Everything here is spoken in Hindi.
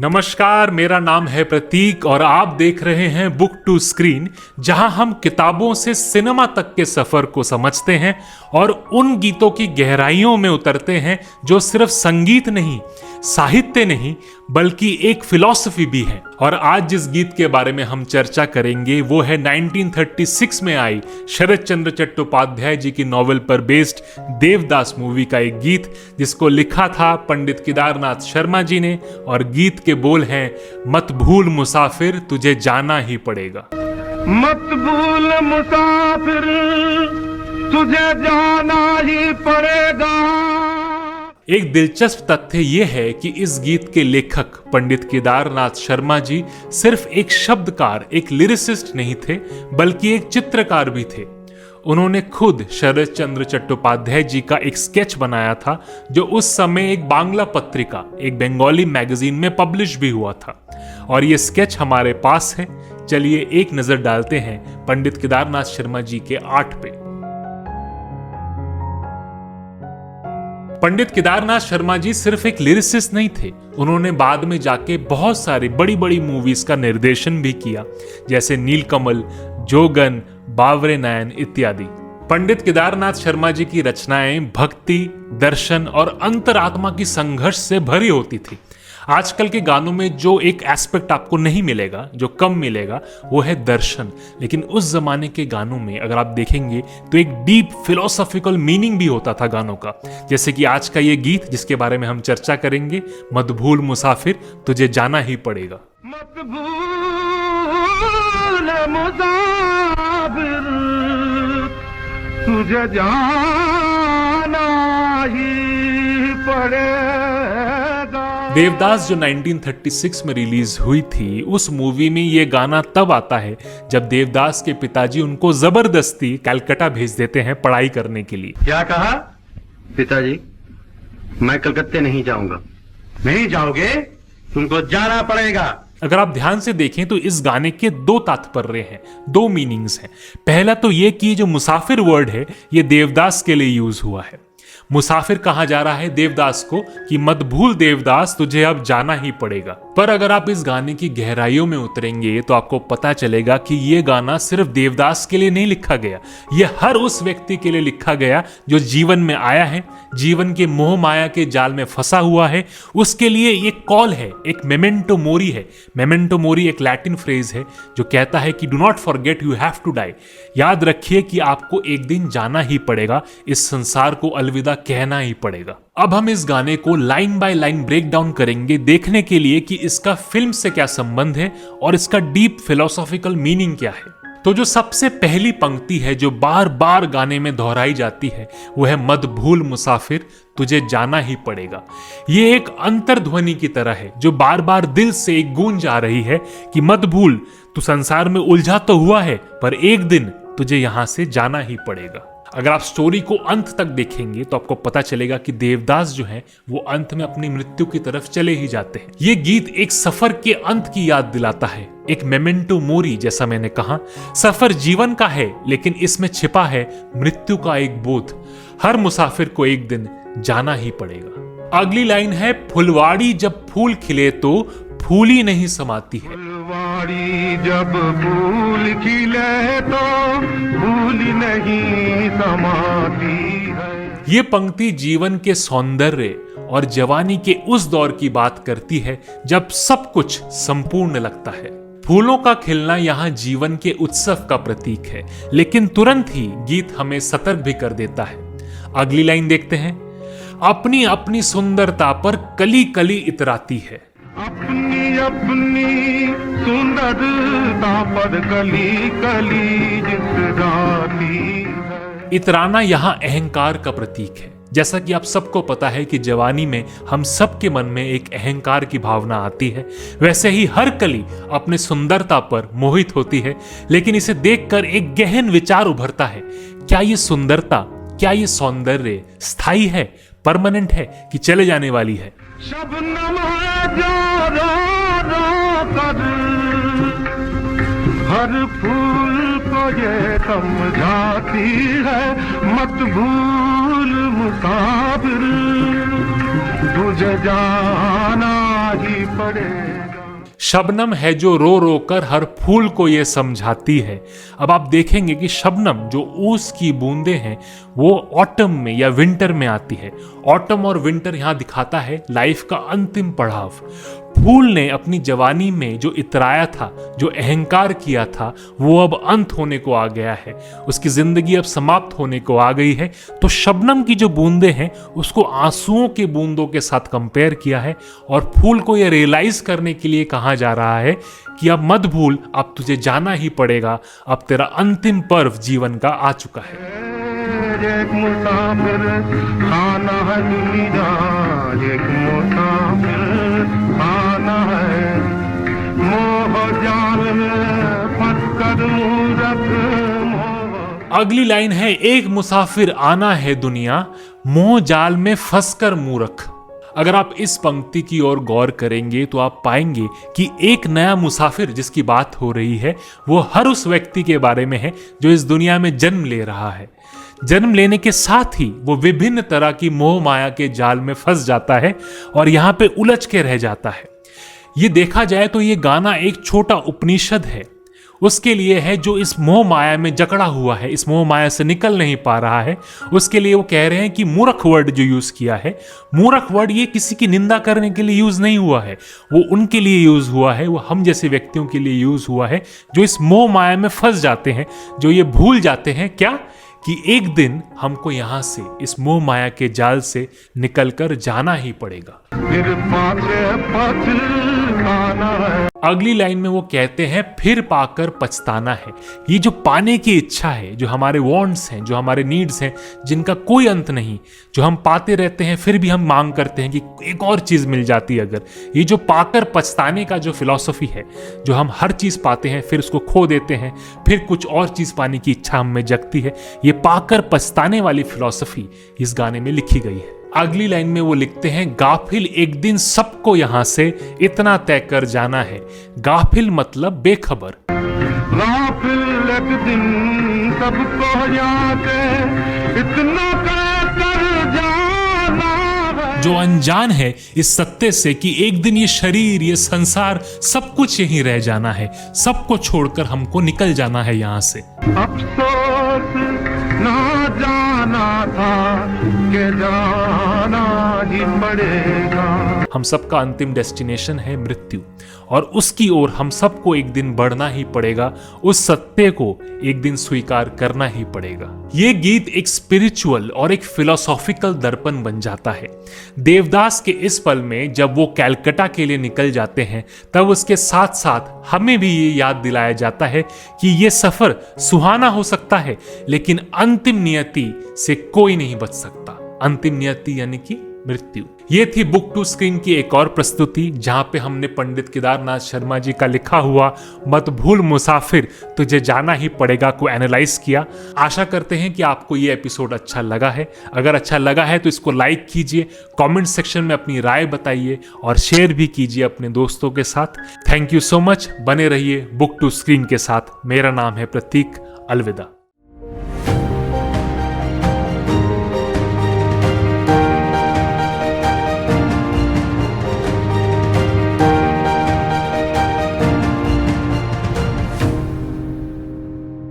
नमस्कार, मेरा नाम है प्रतीक और आप देख रहे हैं बुक टू स्क्रीन, जहां हम किताबों से सिनेमा तक के सफर को समझते हैं और उन गीतों की गहराइयों में उतरते हैं जो सिर्फ संगीत नहीं, साहित्य नहीं, बल्कि एक फिलॉसफी भी है। और आज जिस गीत के बारे में हम चर्चा करेंगे वो है 1936 में आई शरत चंद्र चट्टोपाध्याय जी की नॉवेल पर बेस्ड देवदास मूवी का एक गीत, जिसको लिखा था पंडित केदारनाथ शर्मा जी ने। और गीत के बोल हैं, मत भूल मुसाफिर तुझे जाना ही पड़ेगा। मत भूल मुसाफिर तुझे जाना ही पड़ेगा। एक दिलचस्प तथ्य यह है कि इस गीत के लेखक पंडित केदारनाथ शर्मा जी सिर्फ एक शब्दकार, एक लिरिसिस्ट नहीं थे, बल्कि एक चित्रकार भी थे। उन्होंने खुद शरत चंद्र चट्टोपाध्याय जी का एक स्केच बनाया था, जो उस समय एक बांग्ला पत्रिका, एक बंगाली मैगजीन में पब्लिश भी हुआ था। और ये स्केच हमारे पास है। चलिए एक नजर डालते हैं पंडित केदारनाथ शर्मा जी के आर्ट पे। पंडित केदारनाथ शर्मा जी सिर्फ एक लिरिसिस्ट नहीं थे, उन्होंने बाद में जाके बहुत सारी बड़ी बड़ी मूवीज का निर्देशन भी किया, जैसे नीलकमल, जोगन, बावरे नयन इत्यादि। पंडित केदारनाथ शर्मा जी की रचनाएं भक्ति, दर्शन और अंतरात्मा की संघर्ष से भरी होती थी। आजकल के गानों में जो एक एस्पेक्ट आपको नहीं मिलेगा, जो कम मिलेगा, वो है दर्शन। लेकिन उस जमाने के गानों में अगर आप देखेंगे तो एक डीप फिलोसॉफिकल मीनिंग भी होता था गानों का, जैसे कि आज का ये गीत जिसके बारे में हम चर्चा करेंगे, मत भूल मुसाफिर तुझे जाना ही पड़ेगा। मत भूल मुसाफिर तुझे जाना ही पड़ेगा। देवदास जो 1936 में रिलीज हुई थी, उस मूवी में ये गाना तब आता है जब देवदास के पिताजी उनको जबरदस्ती कलकत्ता भेज देते हैं पढ़ाई करने के लिए। क्या कहा? पिताजी, मैं कलकत्ते नहीं जाऊंगा। नहीं जाओगे? तुमको जाना पड़ेगा। अगर आप ध्यान से देखें तो इस गाने के दो तात्पर्य हैं, दो मीनिंग्स हैं। पहला तो ये कि जो मुसाफिर वर्ड है ये देवदास के लिए यूज हुआ है। मुसाफिर कहा जा रहा है देवदास को कि मत भूल देवदास तुझे अब जाना ही पड़ेगा। पर अगर आप इस गाने की गहराइयों में उतरेंगे तो आपको पता चलेगा कि ये गाना सिर्फ देवदास के लिए नहीं लिखा गया, ये हर उस व्यक्ति के लिए लिखा गया जो जीवन में आया है, जीवन के मोह माया के जाल में फंसा हुआ है। उसके लिए ये कॉल है, एक मेमेंटो मोरी है। मेमेंटो मोरी एक लैटिन फ्रेज है जो कहता है कि do not forget, you have to die. याद रखिए कि आपको एक दिन जाना ही पड़ेगा, इस संसार को अलविदा कहना ही पड़ेगा। अब हम इस गाने को line by line break down करेंगे, देखने के लिए कि इसका फिल्म से क्या संबंध है और इसका डीप फिलोसॉफिकल मीनिंग क्या है। तो जो सबसे पहली पंक्ति है जो बार बार गाने में दोहराई जाती है वो है, मत भूल मुसाफिर तुझे जाना ही पड़ेगा। ये एक अंतर्ध्वनि की तरह है जो बार बार दिल से एक गूंज आ रही है कि मत भूल, तू संसार में उलझा तो हुआ है पर एक दिन तुझे यहां से जाना ही पड़ेगा। अगर आप स्टोरी को अंत तक देखेंगे तो आपको पता चलेगा कि देवदास जो है वो अंत में अपनी मृत्यु की तरफ चले ही जाते हैं। ये गीत एक सफर के अंत की याद दिलाता है, एक मेमेंटो मोरी। जैसा मैंने कहा, सफर जीवन का है लेकिन इसमें छिपा है मृत्यु का एक बोध। हर मुसाफिर को एक दिन जाना ही पड़ेगा। अगली लाइन है, फुलवाड़ी जब फूल खिले तो फूली नहीं समाती है। फुलवाड़ी जब फूल खिले तो फूली नहीं समाती है। ये पंक्ति जीवन के सौंदर्य और जवानी के उस दौर की बात करती है जब सब कुछ संपूर्ण लगता है। फूलों का खिलना यहाँ जीवन के उत्सव का प्रतीक है, लेकिन तुरंत ही गीत हमें सतर्क भी कर देता है। अगली लाइन देखते हैं, अपनी अपनी सुंदरता पर कली कली इतराती है। अपनी अपनी सुंदरता पर कली कली इतराती है। इतराना यहाँ अहंकार का प्रतीक है। जैसा कि आप सबको पता है कि जवानी में हम सबके मन में एक अहंकार की भावना आती है, वैसे ही हर कली अपने सुंदरता पर मोहित होती है, लेकिन इसे देखकर एक गहन विचार उभरता है, क्या ये सुंदरता, क्या ये सौंदर्य स्थायी है, परमानेंट है कि चले जाने वाली है। शबनम है जो रो कर हर फूल को ये समझाती है, मत भूल मुसाफिर तुझे जाना ही पड़ेगा। शबनम है जो रो रो कर हर फूल को ये समझाती है। अब आप देखेंगे कि शबनम जो ओस की बूंदें हैं वो ऑटम में या विंटर में आती है। ऑटम और विंटर यहाँ दिखाता है लाइफ का अंतिम पड़ाव। फूल ने अपनी जवानी में जो इतराया था, जो अहंकार किया था, वो अब अंत होने को आ गया है, उसकी जिंदगी अब समाप्त होने को आ गई है। तो शबनम की जो बूंदें हैं उसको आंसुओं के बूंदों के साथ कंपेयर किया है और फूल को ये रियलाइज करने के लिए कहा जा रहा है कि अब मत भूल, अब तुझे जाना ही पड़ेगा, अब तेरा अंतिम पर्व जीवन का आ चुका है। एक मुसाफिर खाना है दुनिया, एक मुसाफिर खाना है, मोह जाल में फंसकर मूरख मोह। अगली लाइन है, एक मुसाफिर आना है दुनिया, मोह जाल में फंसकर मूरख। अगर आप इस पंक्ति की ओर गौर करेंगे तो आप पाएंगे कि एक नया मुसाफिर जिसकी बात हो रही है वो हर उस व्यक्ति के बारे में है जो इस दुनिया में जन्म ले रहा है। जन्म लेने के साथ ही वो विभिन्न तरह की मोह माया के जाल में फंस जाता है और यहाँ पे उलझ के रह जाता है। ये देखा जाए तो ये गाना एक छोटा उपनिषद है उसके लिए है जो इस मोह माया में जकड़ा हुआ है, इस मोह माया से निकल नहीं पा रहा है। उसके लिए वो कह रहे हैं कि मूर्ख वर्ड जो यूज किया है, मूर्ख वर्ड ये किसी की निंदा करने के लिए यूज नहीं हुआ है, वो उनके लिए यूज हुआ है, वो हम जैसे व्यक्तियों के लिए यूज हुआ है जो इस मोह माया में फंस जाते हैं, जो ये भूल जाते हैं क्या कि एक दिन हमको यहां से, इस मोह माया के जाल से निकलकर जाना ही पड़ेगा। फिर पाछे पछताना है। अगली लाइन में वो कहते हैं फिर पाकर पछताना है। ये जो पाने की इच्छा है, जो हमारे वांट्स हैं, जो हमारे नीड्स हैं, जिनका कोई अंत नहीं, जो हम पाते रहते हैं फिर भी हम मांग करते हैं कि एक और चीज मिल जाती अगर, ये जो पाकर पछताने का जो फिलॉसफी है, जो हम हर चीज पाते हैं फिर उसको खो देते हैं, फिर कुछ और चीज पाने की इच्छा हम में जगती है, ये पाकर पछताने वाली फिलॉसफी इस गाने में लिखी गई है। अगली लाइन में वो लिखते हैं गाफिल एक दिन सबको यहां से इतना तय कर जाना है। गाफिल मतलब बेखबर। गाफिल एक दिन सबको यहाँ से इतना तय कर जाना है। जो अनजान है इस सत्य से कि एक दिन ये शरीर, ये संसार, सब कुछ यहीं रह जाना है, सबको छोड़कर हमको निकल जाना है यहाँ से। अफसोस ना जाना था कि जाना ही पड़ेगा। हम सबका अंतिम डेस्टिनेशन है मृत्यु और उसकी ओर हम सबको एक दिन बढ़ना ही पड़ेगा, उस सत्य को एक दिन स्वीकार करना ही पड़ेगा। ये गीत एक स्पिरिचुअल और एक फिलोसॉफिकल दर्पण बन जाता है। देवदास के इस पल में जब वो कैलकाटा के लिए निकल जाते हैं तब उसके साथ साथ हमें भी ये याद दिलाया जाता है कि ये सफर सुहाना हो सकता है लेकिन अंतिम नियति से कोई नहीं बच सकता। अंतिम नियति यानी कि मृत्यु। ये थी बुक टू स्क्रीन की एक और प्रस्तुति जहां पे हमने पंडित केदारनाथ शर्मा जी का लिखा हुआ मत भूल मुसाफिर तुझे जाना ही पड़ेगा को एनालाइज किया। आशा करते हैं कि आपको ये एपिसोड अच्छा लगा है। अगर अच्छा लगा है तो इसको लाइक कीजिए, कमेंट सेक्शन में अपनी राय बताइए और शेयर भी कीजिए अपने दोस्तों के साथ। Thank you so much. बने रहिए बुक टू स्क्रीन के साथ। मेरा नाम है प्रतीक। अलविदा।